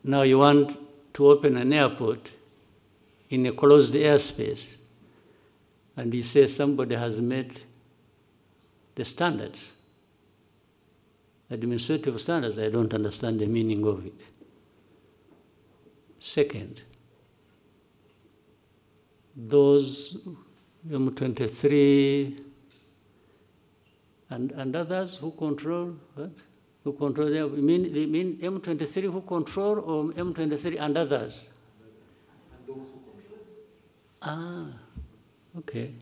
Now you want to open an airport in a closed airspace, and you say somebody has met the standards, administrative standards. I don't understand the meaning of it. Second, those M23 and others who control what? Who control them? You mean M23 who control, or M23 and others? And those who control. Ah, okay.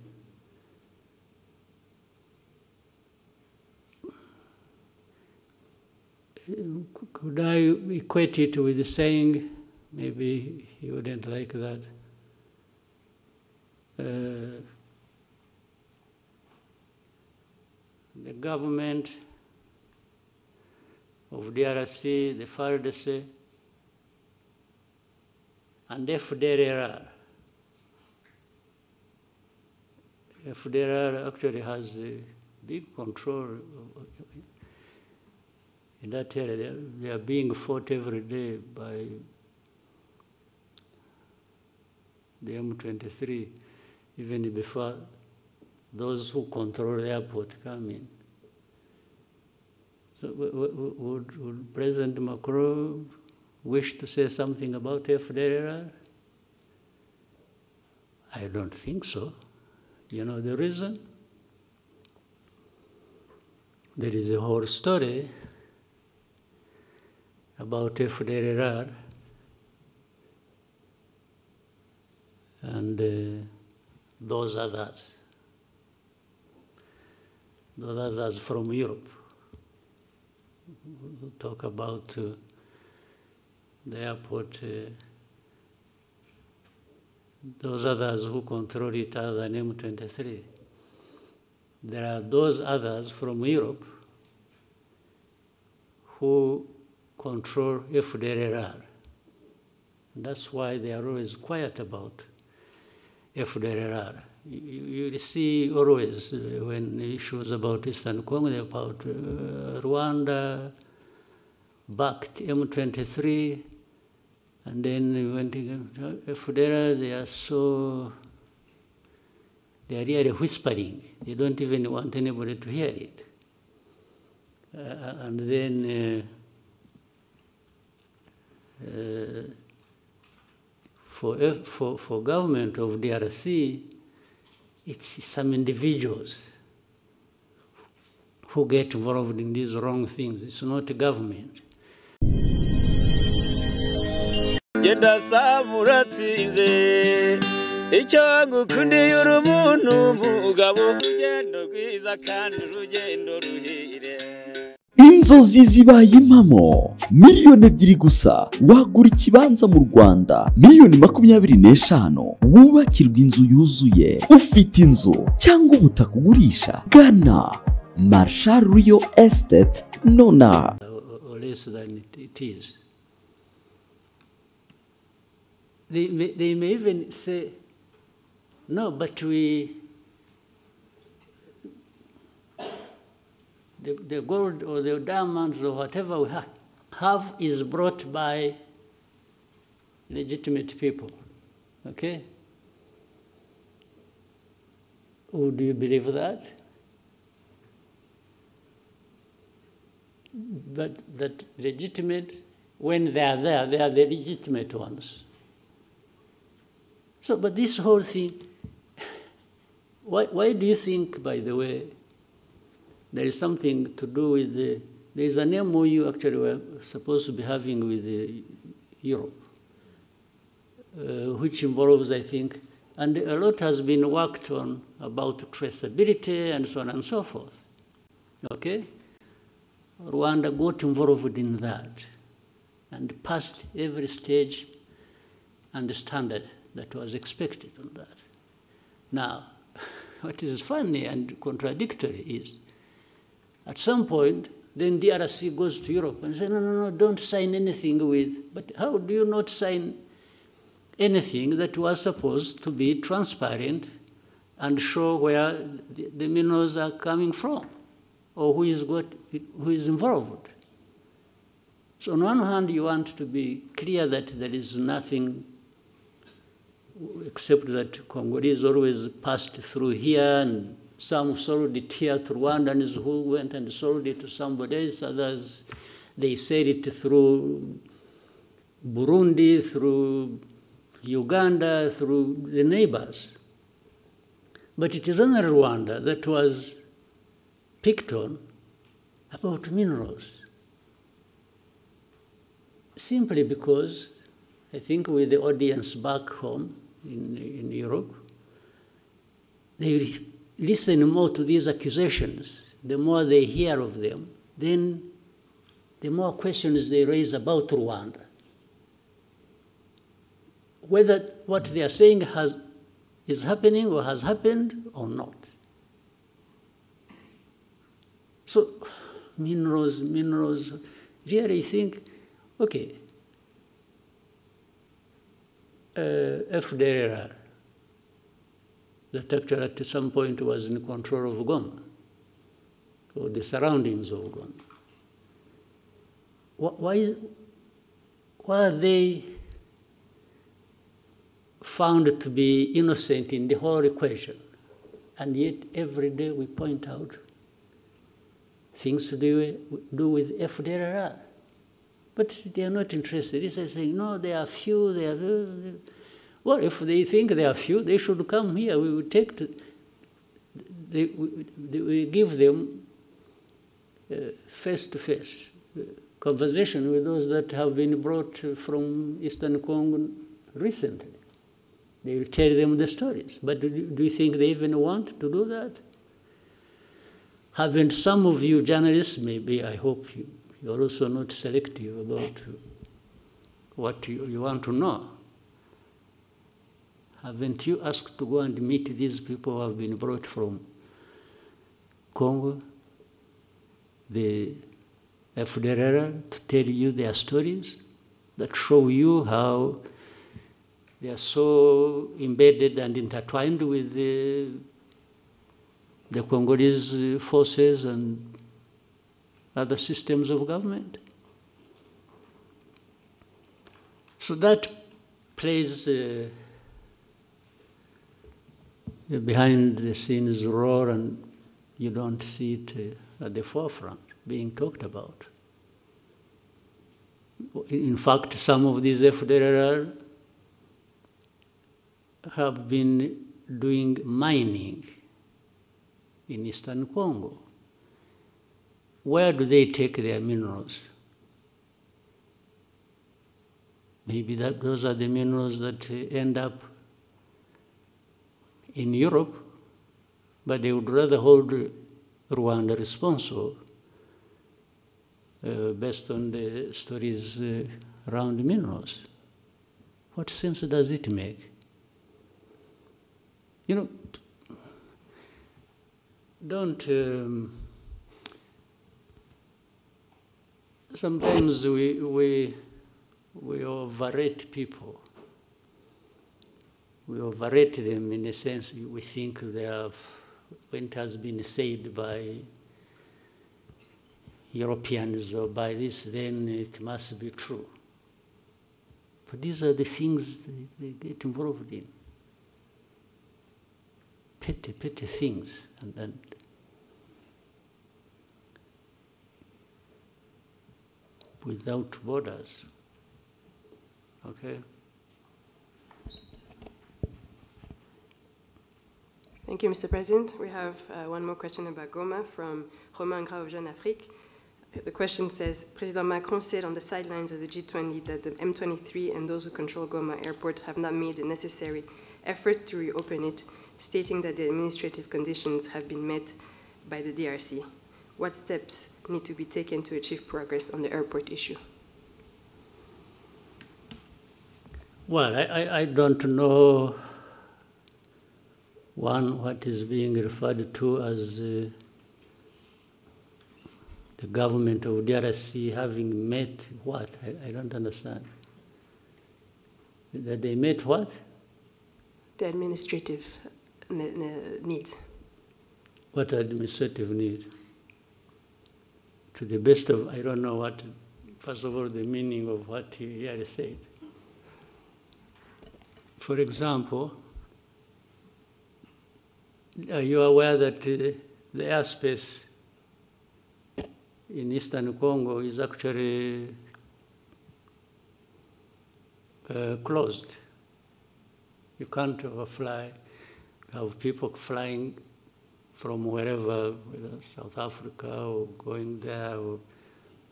Could I equate it with saying, maybe he wouldn't like that, the government of DRC, the FARDC, and FDLR. FDLR actually has a big control in that area. They are being fought every day by the M23, even before those who control the airport come in. So would President Makuru wish to say something about FDLR? I don't think so. You know the reason? There is a whole story about FDLR and those others from Europe who talk about the airport, those others who control it other than M23. There are those others from Europe who control FDLR. That's why they are always quiet about FDLR. You see always when issues about Eastern Congo, about Rwanda backed M23, and then when FDLR, they are really whispering. They don't even want anybody to hear it. And then for government of DRC, it's some individuals who get involved in these wrong things. It's not the government. Genda samuratsinze icyo ngukundiye uri umuntu mugabo ugendo rwiza kandi urugendo ruhire. Inzozi zibaye impamo miliyoni 2 gusa wagura ikibanza mu Rwanda miliyoni 25 wubakirwa inzu yuzuye ufite inzu cyangwa ubutaka ugurisha gana Marshall Real Estate nona or less than it is. They may even say no, but the gold or the diamonds or whatever we have is brought by legitimate people. Okay? Would you believe that? But that legitimate, when they are there, they are the legitimate ones. So, but this whole thing, why do you think, by the way, there is something to do with there is an MOU actually we're supposed to be having with Europe, which involves, I think, and a lot has been worked on about traceability and so on and so forth. Okay? Rwanda got involved in that and passed every stage and the standard that was expected on that. Now, what is funny and contradictory is, at some point, then DRC goes to Europe and says, no, don't sign anything with, but how do you not sign anything that was supposed to be transparent and show where the minerals are coming from or who is involved? So on one hand, you want to be clear that there is nothing except that Congolese always passed through here, and some sold it here to Rwandans who went and sold it to somebody else. Others, they said it through Burundi, through Uganda, through the neighbors. But it is only Rwanda that was picked on about minerals. Simply because, I think with the audience back home in Europe, they listen more to these accusations. The more they hear of them, then the more questions they raise about Rwanda. Whether what they are saying is happening or has happened or not. So minerals, really think, okay, FDLR, that actually at some point was in control of Goma, or the surroundings of Goma. Why are they found to be innocent in the whole equation? And yet every day we point out things to do with FDLR. But they are not interested. They say, saying, no, they are few, they are... Well, if they think they are few, they should come here. We will take we give them face-to-face conversation with those that have been brought from Eastern Congo recently. They will tell them the stories. But do you think they even want to do that? Haven't some of you journalists, maybe, I hope you're also not selective about what you want to know. Haven't you asked to go and meet these people who have been brought from Congo, the FDLR, to tell you their stories that show you how they are so embedded and intertwined with the Congolese forces and other systems of government? So that plays behind the scenes role, and you don't see it at the forefront being talked about. In fact, some of these FDLR have been doing mining in Eastern Congo. Where do they take their minerals? Maybe those are the minerals that end up in Europe, but they would rather hold Rwanda responsible based on the stories around minerals. What sense does it make? You know, don't... sometimes we overrate people. We overrate them in a sense. We think they have, when it has been said by Europeans or by this, then it must be true. But these are the things they get involved in. Petty things. And without borders. Okay? Thank you, Mr. President. We have one more question about Goma from Romain Gras of Jeune Afrique. The question says, President Macron said on the sidelines of the G20 that the M23 and those who control Goma airport have not made the necessary effort to reopen it, stating that the administrative conditions have been met by the DRC. What steps need to be taken to achieve progress on the airport issue? Well, I don't know, one, what is being referred to as the government of DRC having met what? I don't understand. That they met what? The administrative needs. What administrative need? To the best of, I don't know what first of all, the meaning of what he had said. For example, are you aware that the airspace in eastern Congo is actually closed? You can't overfly. You have people flying from wherever, whether South Africa or going there. Or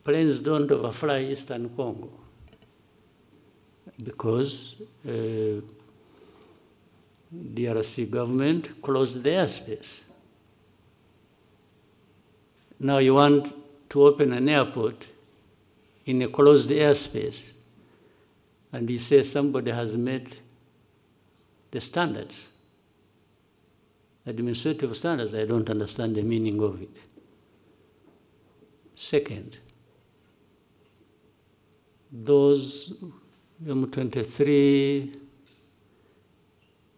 planes don't overfly eastern Congo because DRC government closed the airspace. Now you want to open an airport in a closed airspace, and you say somebody has met the standards, administrative standards. I don't understand the meaning of it. Second, those M23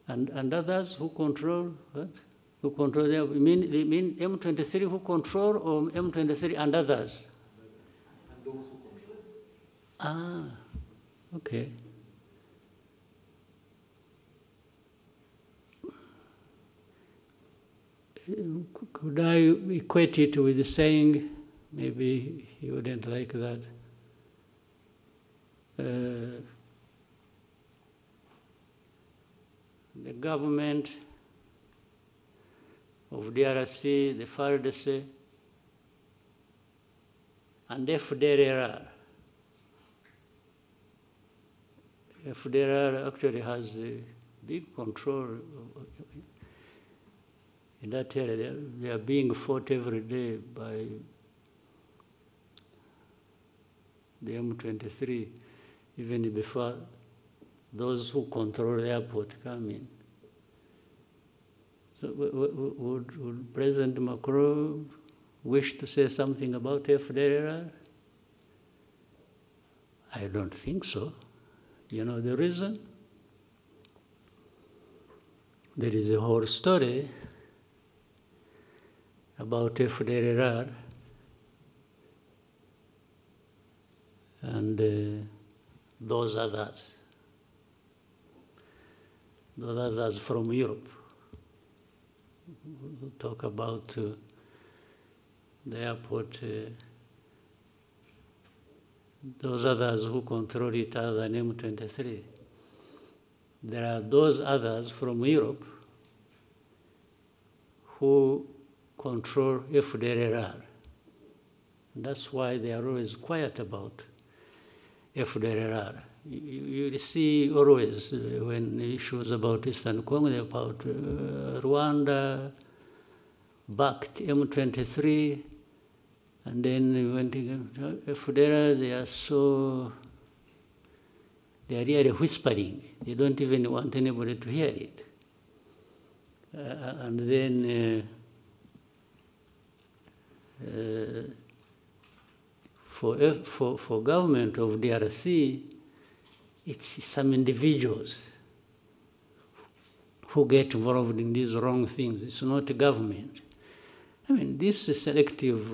and others who control what? Who control them? You mean M23 who control, or M23 and others? And those who control. Ah, okay. Could I equate it with saying, maybe he wouldn't like that, the government of DRC, the FARDC, and FDLR. FDLR actually has a big control in that area. They are being fought every day by the M23, even before those who control the airport come in. So would President Makuru wish to say something about FDLR? I don't think so. You know the reason? There is a whole story about FDLR and those others from Europe who talk about the airport, those others who control it other than M23. There are those others from Europe who control FDLR. That's why they are always quiet about FDLR. You see always when issues about Eastern Congo, about Rwanda backed M23, and then when FDLR, they are really whispering. They don't even want anybody to hear it. And then for government of DRC, it's some individuals who get involved in these wrong things. It's not the government. I mean, this is selective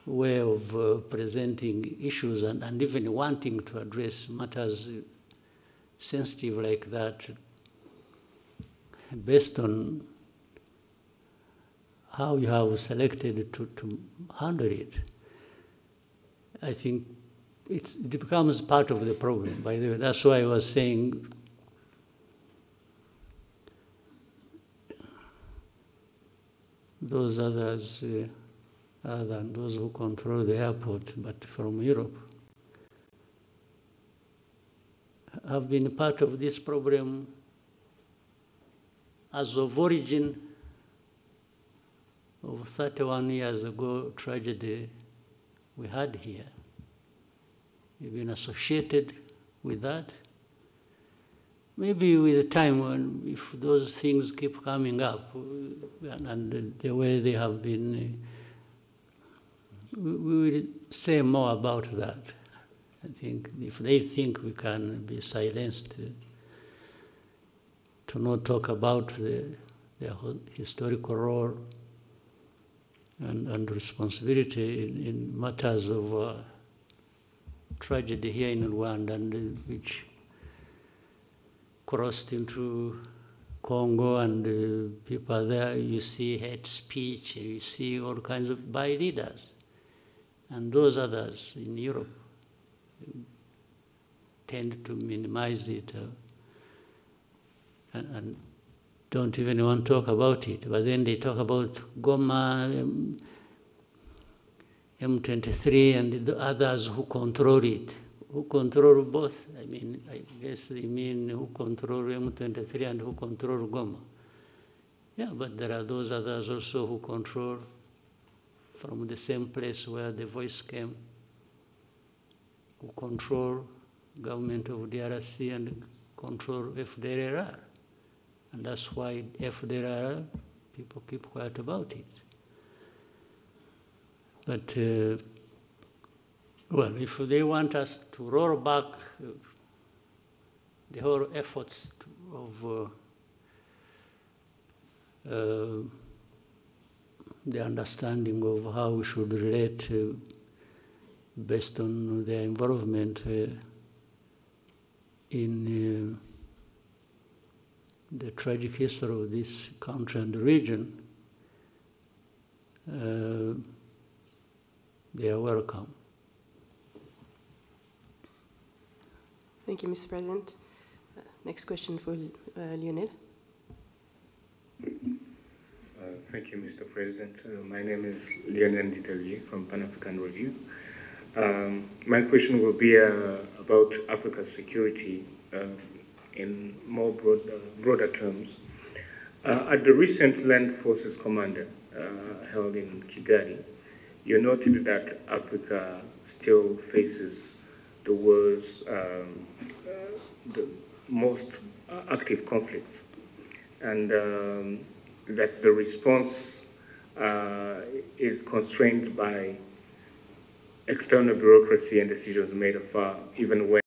way of presenting issues and even wanting to address matters sensitive like that based on how you have selected to handle it. I think it becomes part of the problem, by the way. That's why I was saying those others, other than those who control the airport, but from Europe, have been part of this problem as of origin of 31 years ago tragedy we had here. We've been associated with that. Maybe with time, if those things keep coming up, and the way they have been, we will say more about that. I think if they think we can be silenced, to not talk about their historical role and responsibility in matters of tragedy here in Rwanda, and which crossed into Congo, and people are there. You see hate speech, you see all kinds of by leaders. And those others in Europe tend to minimize it and don't even want to talk about it. But then they talk about Goma, M23, and the others who control it. Who control both? I mean, I guess they mean who control M23 and who control Goma. Yeah, but there are those others also who control from the same place where the voice came, who control government of DRC and control FDLR. And that's why FDLR, people keep quiet about it. But, well, if they want us to roll back the whole efforts of the understanding of how we should relate based on their involvement in the tragic history of this country and the region, they are welcome. Thank you, Mr. President. Next question for Lionel. Thank you, Mr. President. My name is Lionel from Pan-African Review. My question will be about Africa's security in more broader terms. At the recent Land Forces Commander held in Kigali, you noted that Africa still faces the world's the most active conflicts, and that the response is constrained by external bureaucracy and decisions made afar, even when